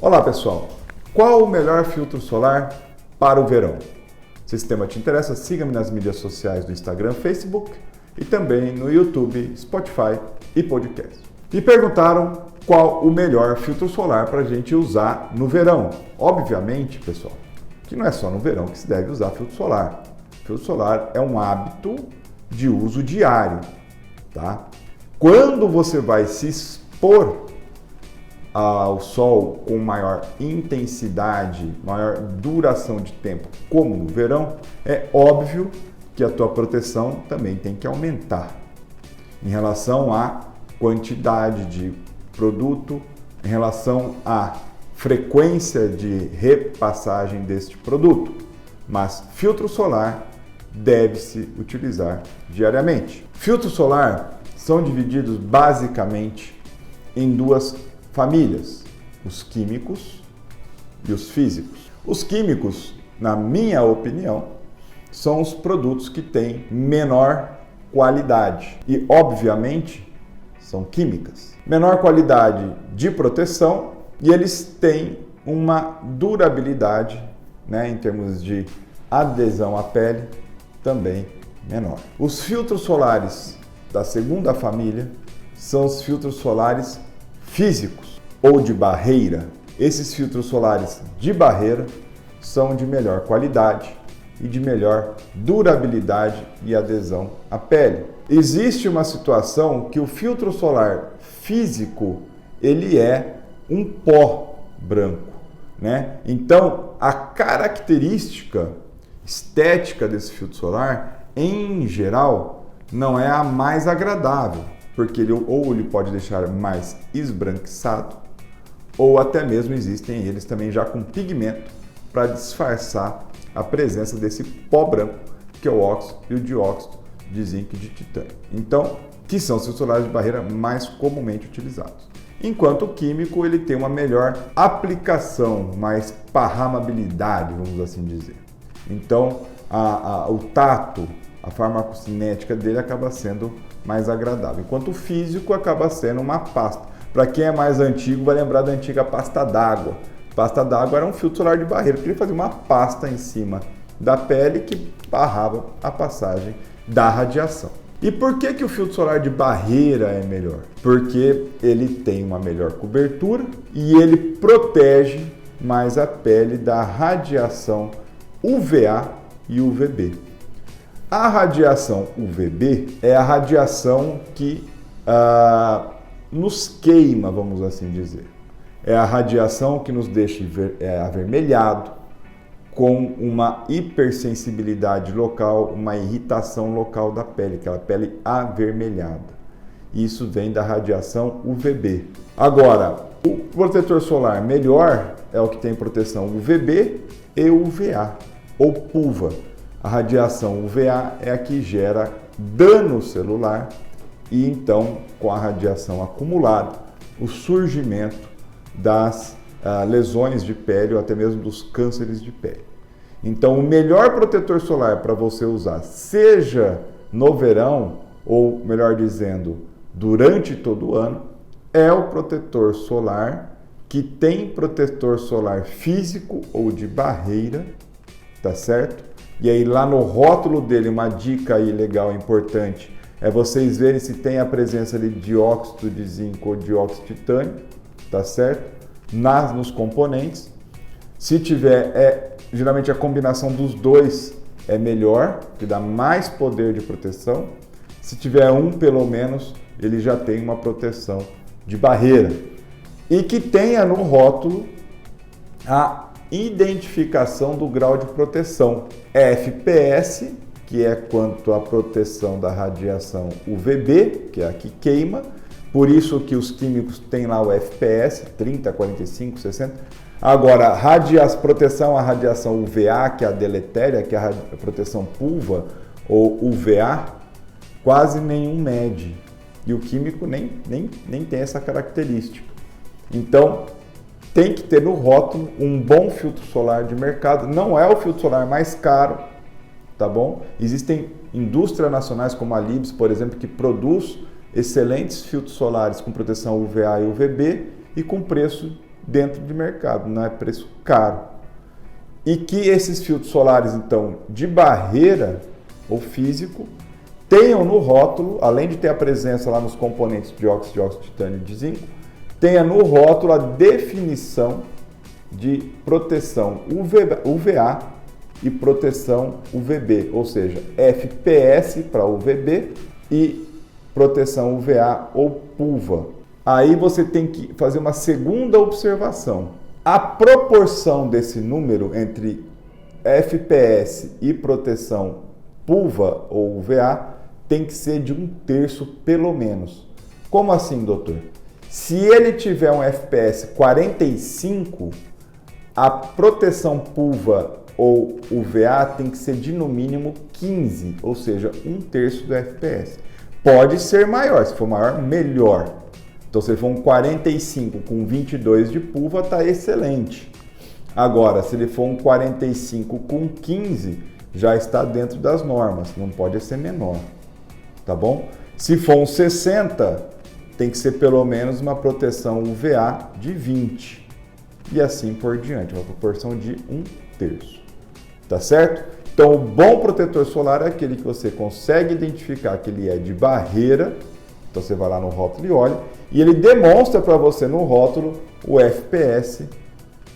Olá pessoal, qual o melhor filtro solar para o verão? Se esse tema te interessa, siga-me nas mídias sociais do Instagram, Facebook e também no YouTube, Spotify e podcast. Me perguntaram qual o melhor filtro solar para a gente usar no verão. Obviamente, pessoal, que não é só no verão que se deve usar filtro solar. Filtro solar é um hábito de uso diário, tá? Quando você vai se expor ao sol com maior intensidade, maior duração de tempo, como no verão, é óbvio que a tua proteção também tem que aumentar em relação à quantidade de produto, em relação à frequência de repassagem deste produto. Mas filtro solar deve-se utilizar diariamente. Filtro solar são divididos basicamente em duas famílias, os químicos e os físicos. Os químicos, na minha opinião, são os produtos que têm menor qualidade e, obviamente, são químicas. Menor qualidade de proteção e eles têm uma durabilidade, em termos de adesão à pele, também menor. Os filtros solares da segunda família são os filtros solares físicos ou de barreira. Esses filtros solares de barreira são de melhor qualidade e de melhor durabilidade e adesão à pele. Existe uma situação que o filtro solar físico, ele é um pó branco, Então, a característica estética desse filtro solar, em geral, não é a mais agradável, porque ele pode deixar mais esbranquiçado, ou até mesmo existem eles também já com pigmento para disfarçar a presença desse pó branco, que é o óxido e o dióxido de zinco e de titânio. Então, que são os filtros solares de barreira mais comumente utilizados. Enquanto o químico, ele tem uma melhor aplicação, mais parramabilidade, vamos assim dizer. Então, o tato, a farmacocinética dele acaba sendo mais agradável, enquanto o físico acaba sendo uma pasta. Para quem é mais antigo, vai lembrar da antiga pasta d'água. Pasta d'água era um filtro solar de barreira, porque ele fazia uma pasta em cima da pele que barrava a passagem da radiação. E por que o filtro solar de barreira é melhor? Porque ele tem uma melhor cobertura e ele protege mais a pele da radiação UVA e UVB. A radiação UVB é a radiação que nos queima, vamos assim dizer. É a radiação que nos deixa avermelhado, com uma hipersensibilidade local, uma irritação local da pele, aquela pele avermelhada. Isso vem da radiação UVB. Agora, o protetor solar melhor é o que tem proteção UVB e UVA, ou PUVA. A radiação UVA é a que gera dano celular e então, com a radiação acumulada, o surgimento das lesões de pele ou até mesmo dos cânceres de pele. Então, o melhor protetor solar para você usar, seja no verão ou, melhor dizendo, durante todo o ano, é o protetor solar que tem protetor solar físico ou de barreira, tá certo? E aí lá no rótulo dele, uma dica aí legal, importante, é vocês verem se tem a presença de dióxido de zinco ou dióxido de titânio, tá certo? Nos componentes. Se tiver, geralmente a combinação dos dois é melhor, que dá mais poder de proteção. Se tiver um, pelo menos, ele já tem uma proteção de barreira. E que tenha no rótulo a identificação do grau de proteção. FPS, que é quanto à proteção da radiação UVB, que é a que queima. Por isso que os químicos têm lá o FPS, 30, 45, 60. Agora, proteção à radiação UVA, que é a deletéria, que é a proteção PUVA ou UVA, quase nenhum mede. E o químico nem tem essa característica. Então, tem que ter no rótulo um bom filtro solar de mercado. Não é o filtro solar mais caro, tá bom? Existem indústrias nacionais como a Libs, por exemplo, que produz excelentes filtros solares com proteção UVA e UVB e com preço dentro de mercado, não é preço caro. E que esses filtros solares, então, de barreira ou físico, tenham no rótulo, além de ter a presença lá nos componentes de óxido de titânio e de zinco, tenha no rótulo a definição de proteção UVA e proteção UVB, ou seja, FPS para UVB e proteção UVA ou PUVA. Aí você tem que fazer uma segunda observação. A proporção desse número entre FPS e proteção PUVA ou UVA tem que ser de 1/3 pelo menos. Como assim, doutor? Se ele tiver um FPS 45, a proteção PUVA ou UVA tem que ser de no mínimo 15, ou seja, 1/3 do FPS. Pode ser maior, se for maior, melhor. Então, se ele for um 45 com 22 de PUVA, está excelente. Agora, se ele for um 45 com 15, já está dentro das normas, não pode ser menor, tá bom? Se for um 60, tem que ser pelo menos uma proteção UVA de 20 e assim por diante, uma proporção de 1/3, tá certo? Então, o bom protetor solar é aquele que você consegue identificar que ele é de barreira. Então você vai lá no rótulo e olha, e ele demonstra para você no rótulo o FPS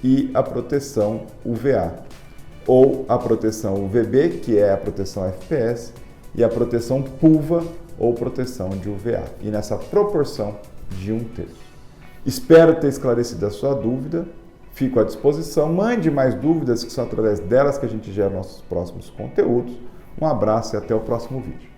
e a proteção UVA, ou a proteção UVB, que é a proteção FPS, e a proteção PUVA, ou proteção de UVA, e nessa proporção de 1/3. Espero ter esclarecido a sua dúvida, fico à disposição, mande mais dúvidas, que são através delas que a gente gera nossos próximos conteúdos. Um abraço e até o próximo vídeo.